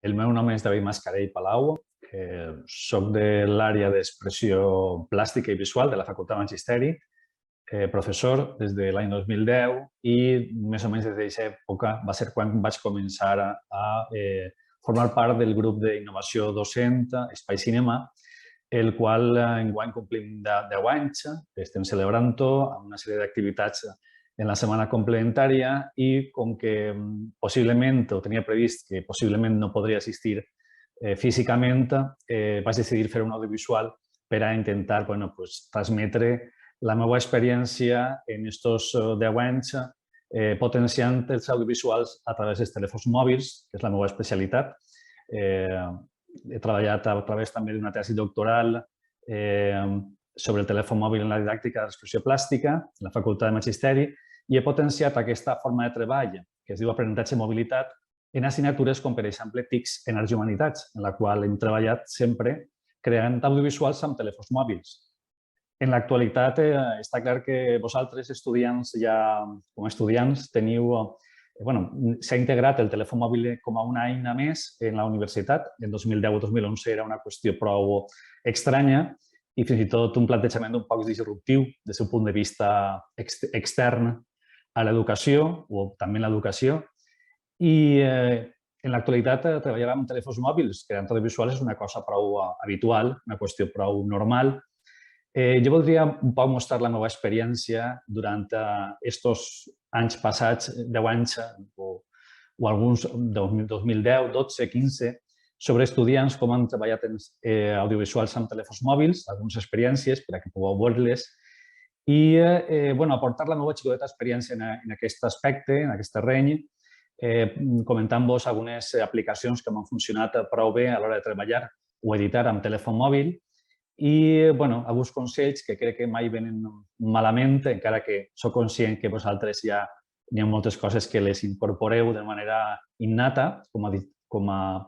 El meu nom és David Mascarell Palau, soc de l'àrea d'expressió plàstica i visual de la Facultat de Magisteri, professor des de l'any 2010 i més o menys des d'aquesta època va ser quan vaig començar a formar part del grup d'innovació docent Espai Cinema, el qual enguany complim 10 anys, estem celebrant-ho amb una sèrie d'activitats en la setmana complementària i com que possiblement, o tenia previst que possiblement no podria assistir físicament, vaig decidir fer un audiovisual per a intentar transmetre la meva experiència en aquests 10 anys potenciant els audiovisuals a través dels telèfons mòbils, que és la meva especialitat. He treballat a través també d'una tesi doctoral sobre el telèfon mòbil en la didàctica d'expressió plàstica en la Facultat de Magisteri i he potenciat aquesta forma de treball, que es diu aprenentatge i mobilitat, en assignatures com, per exemple, TICs en Arts i Humanitats, en la qual hem treballat sempre creant audiovisuals amb telèfons mòbils. En l'actualitat està clar que vosaltres, estudiants, ja com a estudiants, teniu... S'ha integrat el telèfon mòbil com a una eina més en la universitat. En 2010 o 2011 era una qüestió prou estranya i fins i tot un plantejament un poc disruptiu des del punt de vista extern a l'educació o també en l'educació. I en l'actualitat treballar amb telèfons mòbils creant audiovisuals és una cosa prou habitual, una qüestió prou normal. Jo voldria un poc mostrar la meva experiència durant aquests anys passats, 10 anys o alguns 2010, 12, 15, sobre estudiants com han treballat en audiovisuals amb telèfons mòbils, algunes experiències per a que pugueu veure-les i aportar la meva xicoteta experiència en aquest aspecte, en aquest terreny, comentant-vos algunes aplicacions que m'han funcionat prou bé a l'hora de treballar o editar amb telèfon mòbil i alguns consells que crec que mai venen malament, encara que soc conscient que vosaltres ja hi ha moltes coses que les incorporeu de manera innata, com a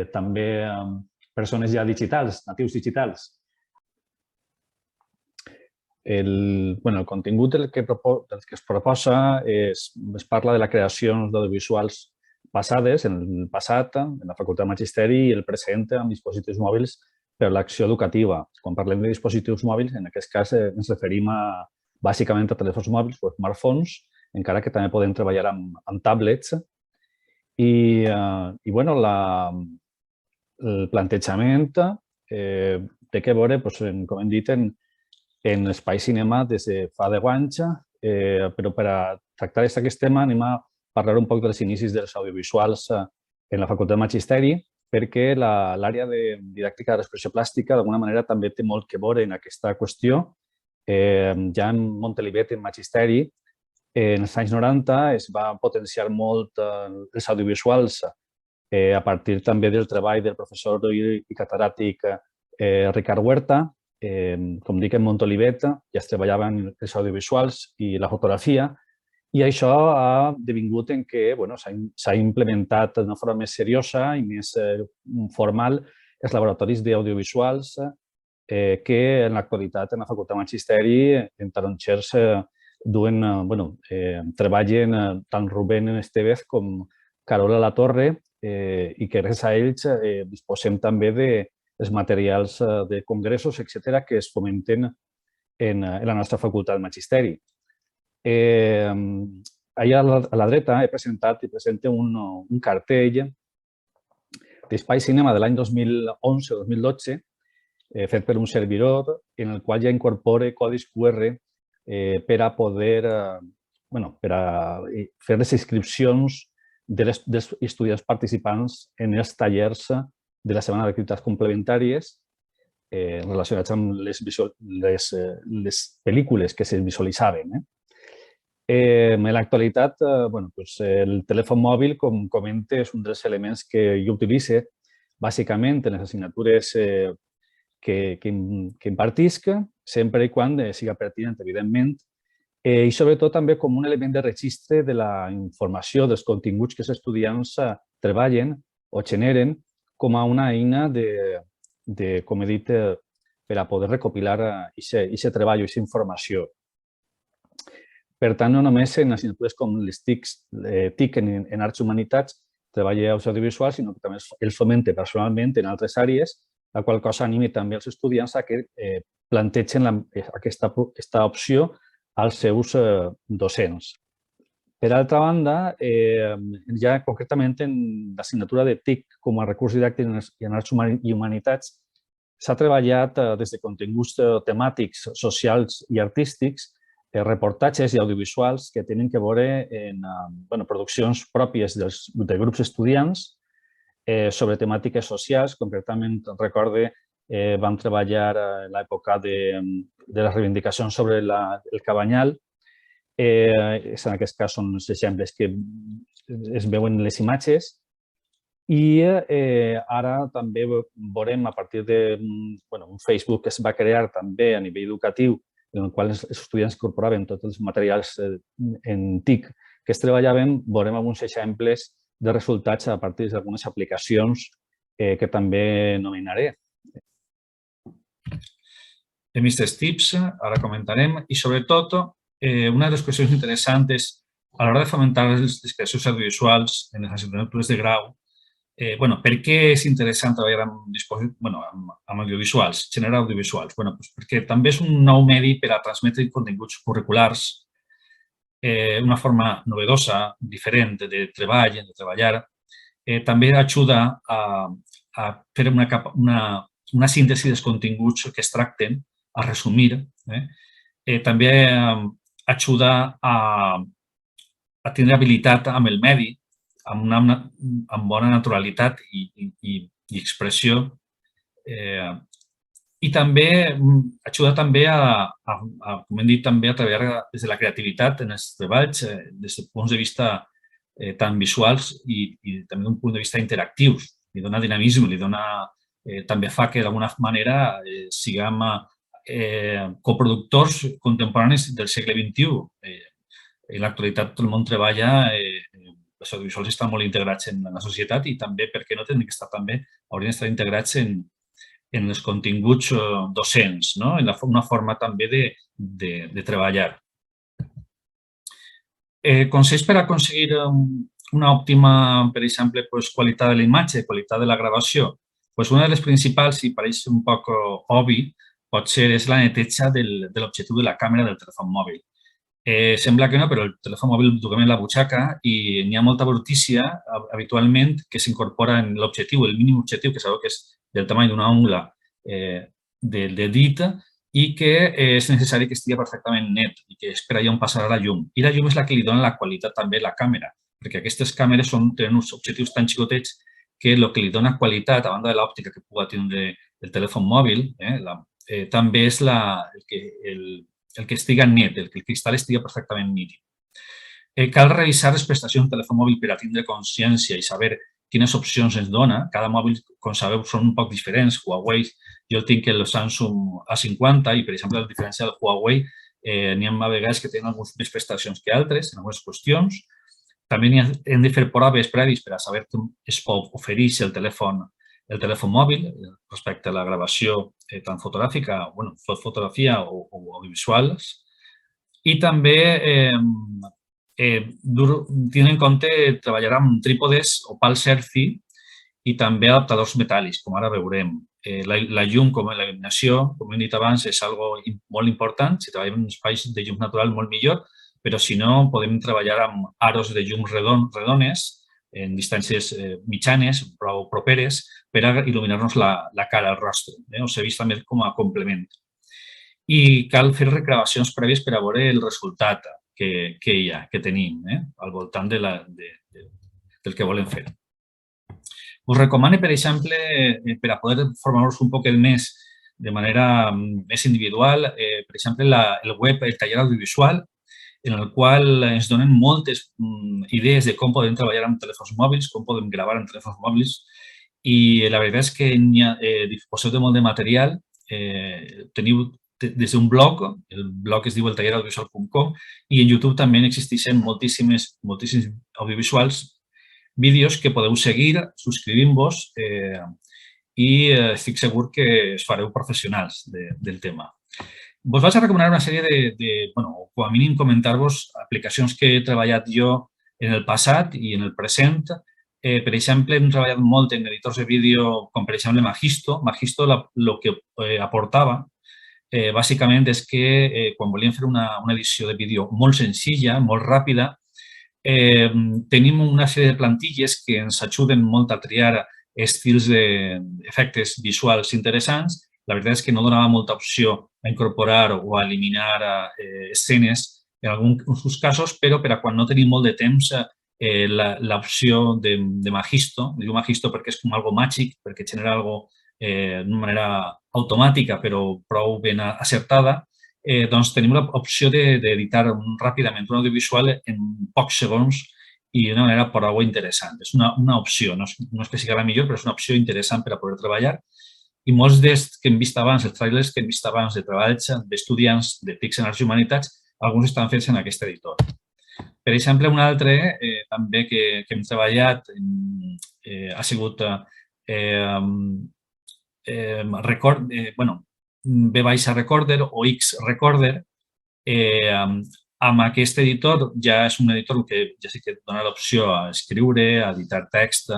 també persones ja digitals, natius digitals. El contingut del que es proposa es parla de la creació d'audiovisuals passades, en el passat, en la Facultat de Magisteri i el present amb dispositius mòbils per a l'acció educativa. Quan parlem de dispositius mòbils, en aquest cas ens referim bàsicament a telèfons mòbils o smartphones, encara que també podem treballar amb tablets. I el plantejament té que veure, com hem dit, en Espai Cinema des de fa 10 anys, però per a tractar aquest tema anem a parlar un poc dels inicis dels audiovisuals en la Facultat de Magisteri, perquè l'àrea de didàctica de l'expressió plàstica d'alguna manera també té molt que veure en aquesta qüestió. Ja en Montolivet, en Magisteri, en els anys 90 es va potenciar molt els audiovisuals a partir també del treball del professor i catedràtic Ricard Huerta. Com dic, en Montolivet ja es treballaven els audiovisuals i la fotografia i això ha devingut en què s'ha implementat d'una forma més seriosa i més formal els laboratoris d'audiovisuals que en l'actualitat en la Facultat de Magisteri en Tarongers treballen tant Rubén Estevez com Carola Latorre i que gràcies a ells disposem també dels materials de congressos, etc., que es fomenten en la nostra Facultat de Magisteri. Allà a la dreta he presentat i presento un cartell d'Espai Cinema de l'any 2011 o 2012 fet per un servidor en el qual ja incorpora codis QR per a poder fer les inscripcions dels estudiants participants en els tallers de la setmana d'activitats complementàries relacionats amb les pel·lícules que se visualitzaven. En l'actualitat, el telèfon mòbil, com comenta, és un dels elements que jo utilitzo bàsicament en les assignatures que impartisc, sempre i quan siga pertinent, evidentment, i sobretot també com un element de registre de la informació dels continguts que els estudiants treballen o generen com a una eina com he dit, per a poder recopilar aquest treball o aquesta informació. Per tant, no només en assignatures com les TIC en Arts i Humanitats treballa als audiovisuals, sinó que també els fomenta personalment en altres àrees, la qual cosa anima també els estudiants a que plantegen aquesta opció als seus docents. Per altra banda, ja concretament en l'assignatura de TIC com a recurs didàctic en arts i humanitats s'ha treballat des de continguts temàtics, socials i artístics, reportatges i audiovisuals que tenen que veure en produccions pròpies de grups estudiants sobre temàtiques socials. Concretament, recorde, vam treballar en l'època de les reivindicacions sobre el Cabanyal. En aquest cas són els exemples que es veuen en les imatges. I ara també veurem a partir d'un Facebook que es va crear també a nivell educatiu, en el qual els estudiants incorporaven tots els materials en TIC que es treballaven, veurem alguns exemples de resultats a partir d'algunes aplicacions que també anomenaré. Hem vist els tips, ara comentarem, i sobretot una de les qüestions interessants a l'hora de fomentar les creacions audiovisuals en les assignatures de grau. Per què és interessant treballar amb audiovisuals, generar audiovisuals? Perquè també és un nou medi per a transmetre continguts curriculars, una forma novedosa, diferent de treballar. També ajuda a fer una síntesi dels continguts que es tracten, a resumir. També ajuda a tenir habilitat amb el medi, amb bona naturalitat i expressió. I també ajuda com hem dit, també a treballar des de la creativitat en els treballs, des de punts de vista tant visuals i també d'un punt de vista interactius. Li dona dinamisme, també fa que d'alguna manera siguem coproductors contemporanis del segle XXI. En l'actualitat tot el món treballa, els audiovisuals estan molt integrats en la societat i també, per què no, haurien d'estar integrats en els continguts docents, en una forma també de treballar. Consells per aconseguir una òptima, per exemple, qualitat de la imatge, qualitat de la gravació. Una de les principals, i pareix un poc obvi, potser és la neteja de l'objectiu de la càmera del telèfon mòbil. Sembla que no, però el telèfon mòbil el duguem en la butxaca i n'hi ha molta brutícia habitualment que s'incorpora en l'objectiu, el mínim objectiu, que sabeu que és del tamany d'una ungla de dit i que és necessari que estigui perfectament net i que és per allà on passarà la llum. I la llum és la que li dona la qualitat també a la càmera, perquè aquestes càmeres tenen uns objectius tan xicotets que el que li dona qualitat, a banda de l'òptica que pugui tindre el telèfon mòbil, també és el que estiga net, el que el cristal estiga perfectament nítid. Cal revisar les prestacions del telèfon mòbil per a tindre consciència i saber quines opcions ens dona. Cada mòbil, com sabeu, són un poc diferents. Huawei, jo tinc el Samsung A50 i, per exemple, a diferència del Huawei, n'hi ha vegades que tenen algunes més prestacions que altres en algunes qüestions. També hem de fer proves prèvies per a saber com es pot oferir el telèfon mòbil respecte a la gravació tant fotogràfica, fotografia o audiovisuals. I també tenint en compte treballar amb trípodes o pals selfie i també adaptadors metàl·lics, com ara veurem. La llum, com la il·luminació, com hem dit abans, és algo molt important. Si treballem en espais de llum natural, molt millor, però si no, podem treballar amb aros de llum redones en distàncies mitjanes, prou properes, per a il·luminar-nos la cara, el rostre. Us he vist també com a complement. I cal fer regravacions prèvies per a veure el resultat que tenim al voltant del que volem fer. Us recomano, per exemple, per a poder formar-vos un poc més de manera més individual, per exemple, el web, el taller audiovisual, en el qual ens donen moltes idees de com podem treballar amb telèfons mòbils, com podem gravar amb telèfons mòbils, i la veritat és que disposeu de molt de material. Teniu des d'un blog, el blog es diu eltalleraudiovisual.com, i en YouTube també existeixen moltíssims audiovisuals, vídeos que podeu seguir subscrivint-vos i estic segur que es fareu professionals del tema. Vos vaig a recomanar una sèrie o com a mínim comentar-vos aplicacions que he treballat jo en el passat i en el present Per exemple, hem treballat molt en editors de vídeo com, per exemple, Magisto. Magisto el que aportava bàsicament és que quan volíem fer una edició de vídeo molt senzilla, molt ràpida, tenim una sèrie de plantilles que ens ajuden molt a triar estils d'efectes visuals interessants. La veritat és que no donava molta opció a incorporar o a eliminar escenes en alguns casos, però per a quan no tenim molt de temps, l'opció de Magisto, diu Magisto perquè és com algo màgic, perquè genera algo d'una manera automàtica però prou ben acertada, doncs tenim l'opció d'editar ràpidament un audiovisual en pocs segons i d'una manera prou interessant. És una opció, no és que sigui la millor, però és una opció interessant per a poder treballar. I molts dels que hem vist abans, els trailers que hem vist abans de treballs d'estudiants de TICs en Arts i Humanitats, alguns estan fets en aquest editor. Per exemple, un altre també que hem treballat ha sigut V-Recorder o X-Recorder. Amb aquest editor ja és un editor que ja sí que et dona l'opció a escriure, a editar text,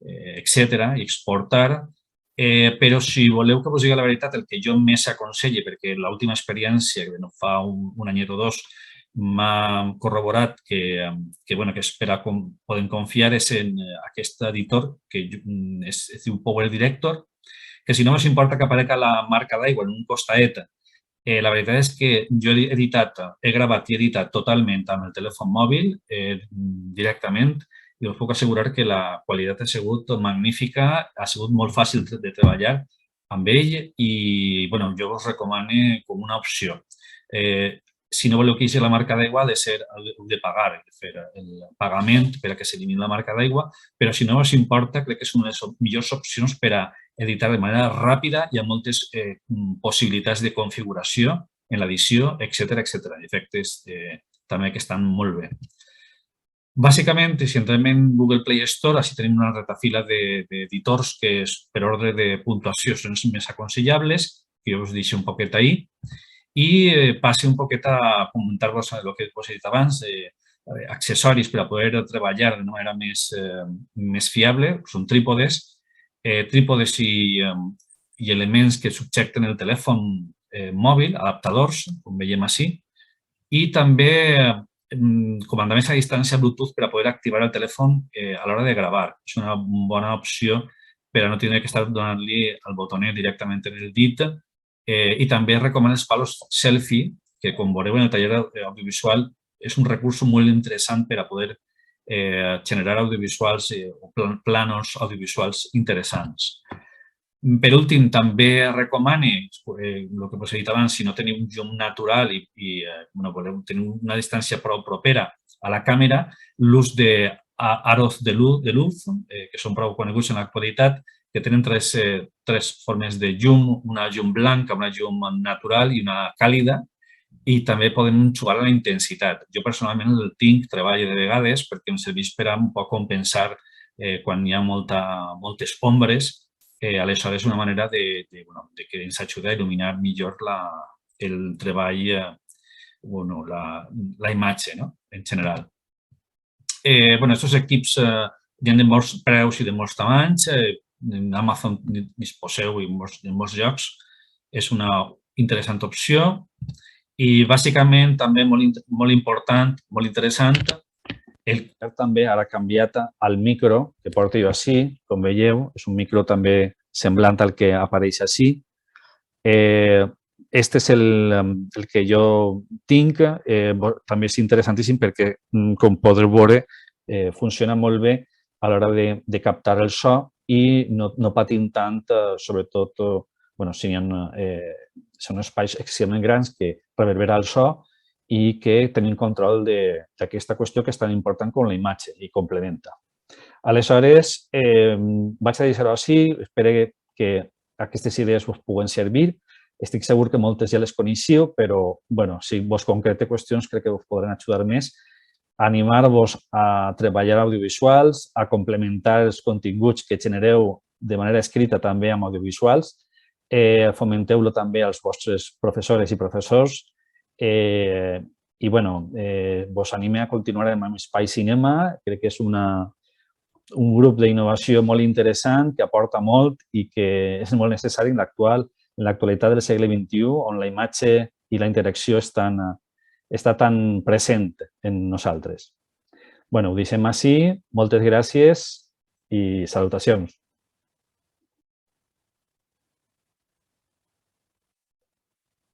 etc. i exportar. Però si voleu que us digui la veritat, el que jo més aconsello, perquè l'última experiència, que no fa un anyet o dos, m'ha corroborat que podem confiar és en aquest editor que es diu Power Director, que si no us importa que aparega la marca d'aigua en un costaet, la veritat és que jo he gravat i editat totalment amb el telèfon mòbil directament i us puc assegurar que la qualitat ha sigut magnífica, ha sigut molt fàcil de treballar amb ell i jo us recomano com una opció. Si no voleu que hi hagi la marca d'aigua, heu de pagar, de fer el pagament per a que s'elimini la marca d'aigua, però si no us importa, crec que és una de les millors opcions per a editar de manera ràpida i amb moltes possibilitats de configuració en l'edició, etc. Efectes també que estan molt bé. Bàsicament, si entrem en Google Play Store, així tenim una retafila d'editors que per ordre de puntuació són els més aconsellables, que jo us deixo un poquet ahí. I passi un poquet a comentar-vos el que us he dit abans, accessoris per a poder treballar d'una manera més fiable, són trípodes i elements que subjecten el telèfon mòbil, adaptadors, com veiem així, i també comandaments a distància Bluetooth per a poder activar el telèfon a l'hora de gravar. És una bona opció per a no tenir que estar donant-li el botonet directament en el dit. I també recomano els palos selfie, que com veureu en el taller audiovisual és un recurs molt interessant per a poder generar audiovisuals o planos audiovisuals interessants. Per últim, també recomano, el que us he dit abans, si no teniu un zoom natural i voleu tenir una distància prou propera a la càmera, l'ús d'aros de luz, que són prou coneguts en l'actualitat, que tenen tres formes de llum, una llum blanca, una llum natural i una càlida, i també podem jugar a la intensitat. Jo personalment el tinc, treballo de vegades perquè em serveix per a un poc compensar quan hi ha moltes ombres. Aleshores, és una manera que ens ajuda a il·luminar millor el treball, la imatge en general. Aquests equips hi ha de molts preus i de molts tamanys. En Amazon disposeu en molts llocs. És una interessant opció. I, bàsicament, també molt important, molt interessant, també ara ha canviat el micro que porto jo així, com veieu, és un micro també semblant al que apareix així. Este és el que jo tinc, també és interessantíssim perquè, com podreu veure, funciona molt bé a l'hora de captar el so i no patim tant, sobretot, si són espais excessivament grans que reverbera el so i que tenim control d'aquesta qüestió que és tan important com la imatge i complementa. Aleshores, vaig a deixar-ho així. Espero que aquestes idees us puguen servir. Estic segur que moltes ja les coneixeu, però si vos concrete qüestions crec que us podran ajudar més a animar-vos a treballar audiovisuals, a complementar els continguts que genereu de manera escrita també amb audiovisuals. Fomenteu-lo també als vostres professores i professors i vos anime a continuar amb Espai Cinema. Crec que és una un grup d'innovació molt interessant que aporta molt i que és molt necessari en l'actualitat del segle XXI, on la imatge i la interacció està tan present en nosaltres. Bé, ho deixem així. Moltes gràcies i salutacions.